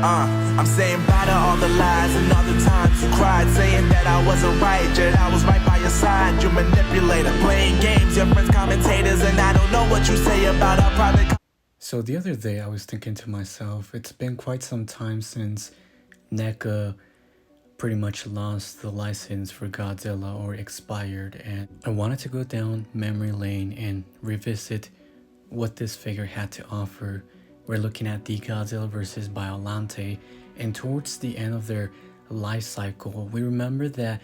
I'm saying bye to all the lies and all the times you cried, saying that I wasn't right, yet I was right by your side. You manipulator, playing games, your friends commentators, and I don't know what you say about our private. So the other day I was thinking to myself, it's been quite some time since NECA pretty much lost the license for Godzilla or expired, and I wanted to go down memory lane and revisit what this figure had to offer. We're looking at the Godzilla vs. Biollante, and towards the end of their life cycle, we remember that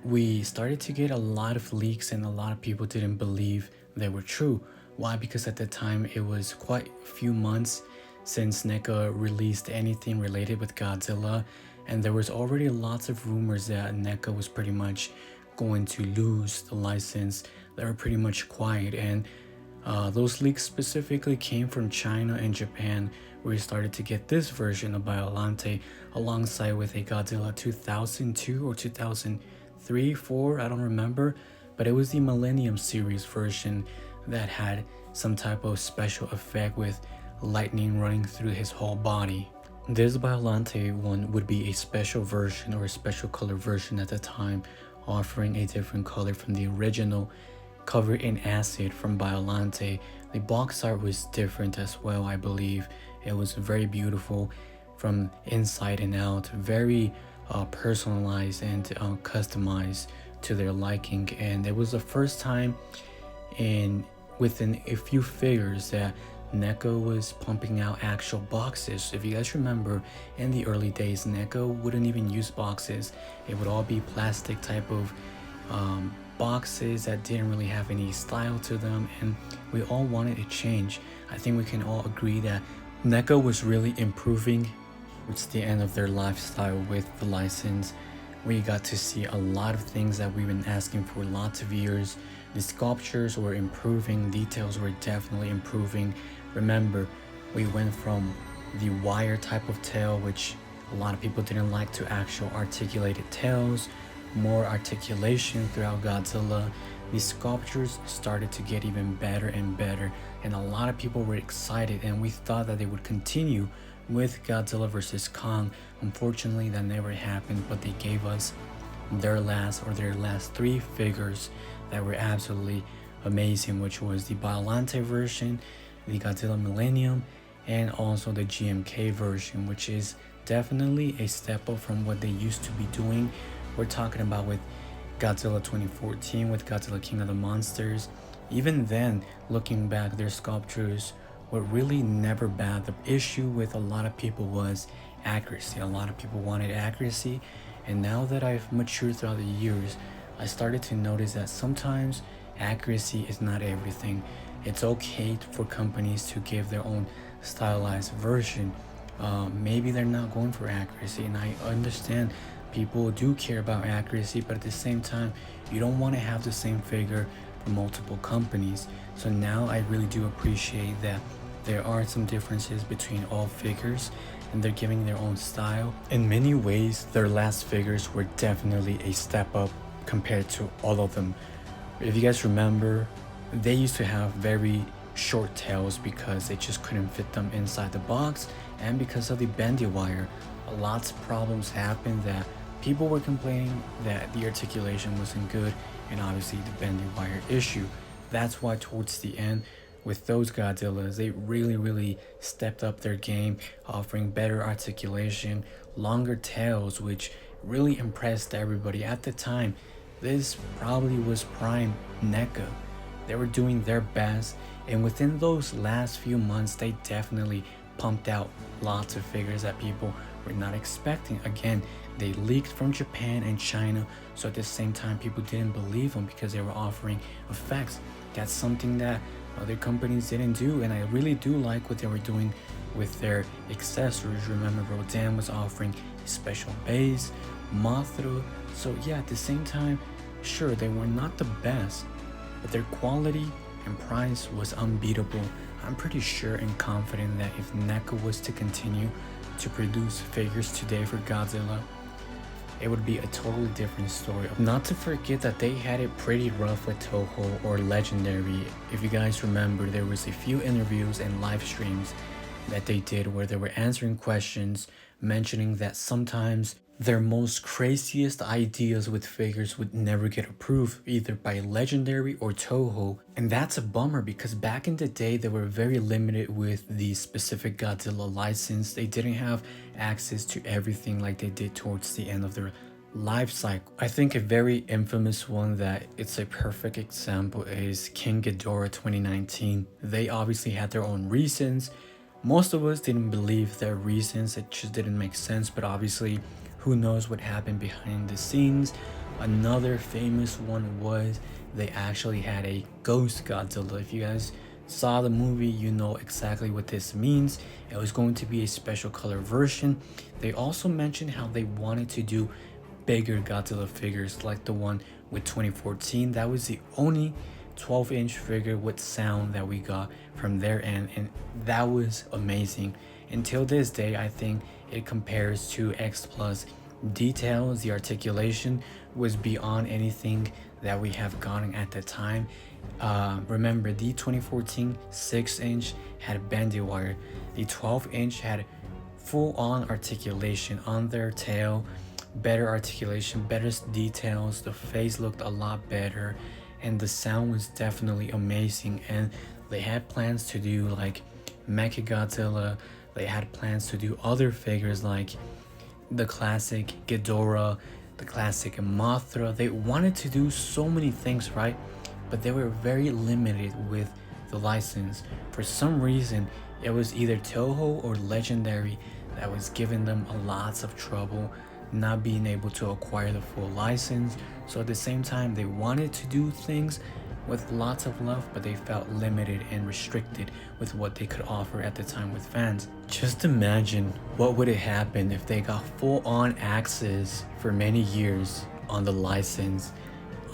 we started to get a lot of leaks and a lot of people didn't believe they were true. Why? Because at the time it was quite a few months since NECA released anything related with Godzilla, and there was already lots of rumors that NECA was pretty much going to lose the license. They were pretty much quiet, and those leaks specifically came from China and Japan, where we started to get this version of Biollante alongside with a Godzilla 2002 or 2003, 4, I don't remember, but it was the Millennium series version that had some type of special effect with lightning running through his whole body. This Biollante one would be a special version or a special color version at the time, offering a different color from the original, covered in acid from Biollante. The box art was different as well, I believe. It was very beautiful from inside and out, very personalized and customized to their liking, and it was the first time within a few figures that NECA was pumping out actual boxes. If you guys remember, in the early days, NECA wouldn't even use boxes. It would all be plastic type of boxes that didn't really have any style to them, and we all wanted a change. I think we can all agree that NECA was really improving towards the end of their lifestyle with the license. We got to see a lot of things that we've been asking for lots of years. The sculptures were improving, details were definitely improving. Remember, we went from the wire type of tail, which a lot of people didn't like, to actual articulated tails, more articulation throughout Godzilla. The sculptures started to get even better and better, and a lot of people were excited, and we thought that they would continue with Godzilla vs. Kong. Unfortunately, that never happened, but they gave us their last 3 figures that were absolutely amazing, which was the Biollante version, the Godzilla Millennium, and also the GMK version, which is definitely a step up from what they used to be doing. We're talking about with Godzilla 2014, with Godzilla King of the Monsters. Even then, looking back, their sculptures were really never bad. The issue with a lot of people was accuracy. A lot of people wanted accuracy, and now that I've matured throughout the years, I started to notice that sometimes accuracy is not everything. It's okay for companies to give their own stylized version. Maybe they're not going for accuracy, and I understand people do care about accuracy, but at the same time, you don't want to have the same figure from multiple companies. So now I really do appreciate that there are some differences between all figures, and they're giving their own style. In many ways, their last figures were definitely a step up compared to all of them. If you guys remember, they used to have very short tails because they just couldn't fit them inside the box, and because of the bendy wire, lots of problems happened that people were complaining that the articulation wasn't good, and obviously the bendy wire issue. That's why towards the end, with those Godzillas, they really stepped up their game, offering better articulation, longer tails, which really impressed everybody at the time. This probably was prime NECA. They were doing their best, and within those last few months, they definitely pumped out lots of figures that people were not expecting. Again, they leaked from Japan and China, so at the same time, people didn't believe them because they were offering effects. That's something that other companies didn't do, and I really do like what they were doing with their accessories. Remember, Rodan was offering a special base, Mothra. So yeah, at the same time, sure, they were not the best, but their quality and price was unbeatable. I'm pretty sure and confident that if NECA was to continue to produce figures today for Godzilla, it would be a totally different story. Not to forget that they had it pretty rough with Toho or Legendary. If you guys remember, there was a few interviews and live streams that they did where they were answering questions, mentioning that sometimes their most craziest ideas with figures would never get approved either by Legendary or Toho. And that's a bummer because back in the day they were very limited with the specific Godzilla license. They didn't have access to everything like they did towards the end of their life cycle. I think a very infamous one that it's a perfect example is King Ghidorah 2019. They obviously had their own reasons. Most of us didn't believe their reasons, it just didn't make sense, but obviously who knows what happened behind the scenes. Another famous one was they actually had a ghost Godzilla. If you guys saw the movie, you know exactly what this means. It was going to be a special color version. They also mentioned how they wanted to do bigger Godzilla figures like the one with 2014. That was the only 12-inch figure with sound that we got from their end, and that was amazing. Until this day, I think it compares to X Plus. Details, the articulation was beyond anything that we have gotten at the time. Remember, the 2014 6-inch had bandy wire. The 12-inch had full-on articulation on their tail, better articulation, better details. The face looked a lot better, and the sound was definitely amazing. And they had plans to do like NECA Godzilla. They had plans to do other figures like the classic Ghidorah, the classic Mothra. They wanted to do so many things, right? But they were very limited with the license. For some reason, it was either Toho or Legendary that was giving them a lots of trouble, not being able to acquire the full license. So at the same time, they wanted to do things with lots of love, but they felt limited and restricted with what they could offer at the time with fans. Just imagine what would have happened if they got full-on access for many years on the license.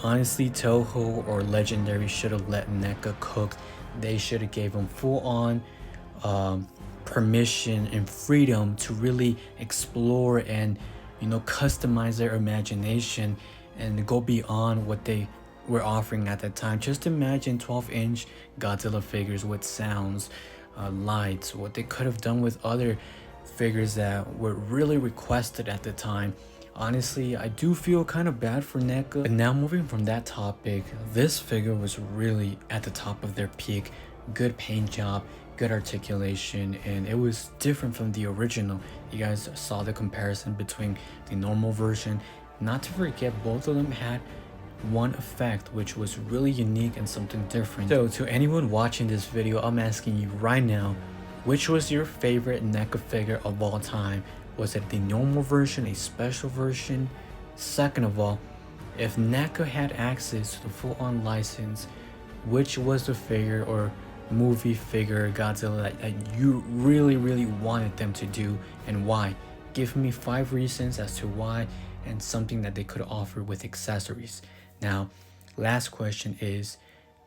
Honestly, Toho or Legendary should have let NECA cook. They should have gave them full-on permission and freedom to really explore and, you know, customize their imagination and go beyond what they were offering at that time. Just imagine 12-inch Godzilla figures with sounds, lights, what they could have done with other figures that were really requested at the time. Honestly, I do feel kind of bad for NECA. But now moving from that topic, this figure was really at the top of their peak. Good paint job, good articulation, and it was different from the original. You guys saw the comparison between the normal version. Not to forget, both of them had one effect which was really unique and something different. So to anyone watching this video, I'm asking you right now, which was your favorite NECA figure of all time? Was it the normal version, a special version? Second of all, if NECA had access to the full-on license, which was the figure or movie figure Godzilla that you really wanted them to do, and why? Give me 5 reasons as to why, and something that they could offer with accessories. Now, last question is,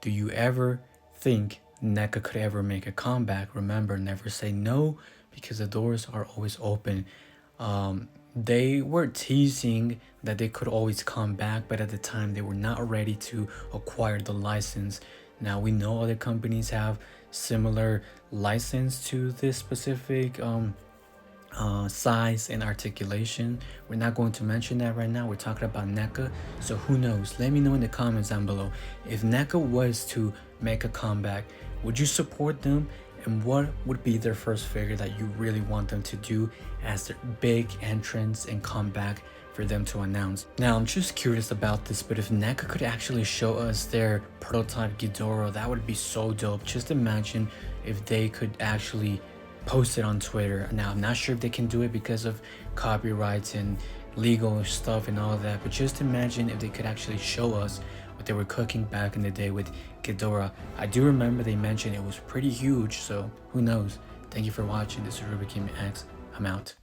do you ever think NECA could ever make a comeback? Remember, never say no, because the doors are always open. They were teasing that they could always come back, but at the time they were not ready to acquire the license. Now we know other companies have similar license to this specific size and articulation. We're not going to mention that right now. We're talking about NECA, so who knows? Let me know in the comments down below. If NECA was to make a comeback, would you support them? And what would be their first figure that you really want them to do as their big entrance and comeback for them to announce? Now, I'm just curious about this, but if NECA could actually show us their prototype Ghidorah, that would be so dope. Just imagine if they could actually post it on Twitter. Now, I'm not sure if they can do it because of copyrights and legal stuff and all that, but just imagine if they could actually show us what they were cooking back in the day with Ghidorah. I do remember they mentioned it was pretty huge, so who knows. Thank you for watching. This is Ruby Kim X. I'm out.